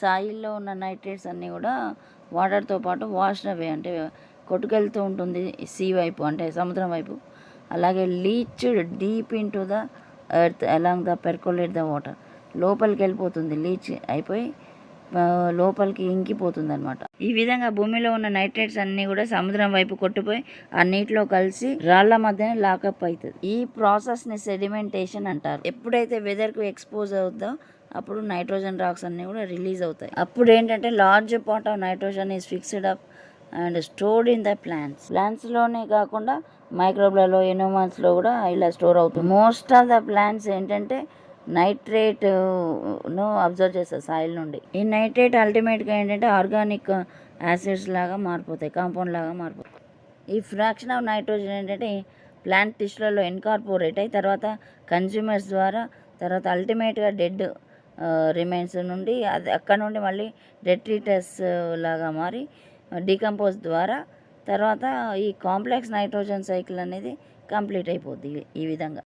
సాయిల్లో ఉన్న నైట్రేట్స్ అన్నీ కూడా వాటర్తో పాటు వాష్ అవే, అంటే కొట్టుకెళ్తూ ఉంటుంది సీ వైపు, అంటే సముద్రం వైపు. అలాగే leach deep into the earth along the percolate the water, లోపలికి వెళ్ళిపోతుంది, లీచ్ అయిపోయి లోపలికి ఇంకిపోతుంది అనమాట. ఈ విధంగా భూమిలో ఉన్న నైట్రేట్స్ అన్నీ కూడా సముద్రం వైపు కొట్టుపోయి ఆ నీటిలో కలిసి రాళ్ల మధ్యనే లాకప్ అవుతుంది. ఈ ప్రాసెస్ని సెడిమెంటేషన్ అంటారు. ఎప్పుడైతే వెదర్కు ఎక్స్పోజ్ అవుతుందో అప్పుడు నైట్రోజన్ రాక్స్ అన్నీ కూడా రిలీజ్ అవుతాయి. అప్పుడు ఏంటంటే large part of nitrogen is fixed up and stored in the ప్లాంట్స్లోనే కాకుండా మైక్రోబ్లలో, ఎనోమాన్స్లో కూడా ఇలా స్టోర్ అవుతుంది. మోస్ట్ ఆఫ్ ద ప్లాంట్స్ ఏంటంటే నైట్రేట్ను అబ్జర్వ్ చేస్తారు సాయిల్ నుండి. ఈ నైట్రేట్ అల్టిమేట్గా ఏంటంటే ఆర్గానిక్ యాసిడ్స్ లాగా మారిపోతాయి, కాంపౌండ్ లాగా మారిపోతాయి. ఈ ఫ్రాక్షన్ ఆఫ్ నైట్రోజన్ ఏంటంటే ప్లాంట్ టిష్యూలలో ఇన్కార్పొరేట్ అయ్యి తర్వాత కన్జ్యూమర్స్ ద్వారా, తర్వాత అల్టిమేట్గా డెడ్ రిమైన్స్ నుండి అది అక్కడ నుండి మళ్ళీ డెట్రిటస్ లాగా మారి డీకంపోజ్ ద్వారా తర్వాత ఈ కాంప్లెక్స్ నైట్రోజన్ సైకిల్ అనేది కంప్లీట్ అయిపోద్ది ఈ విధంగా.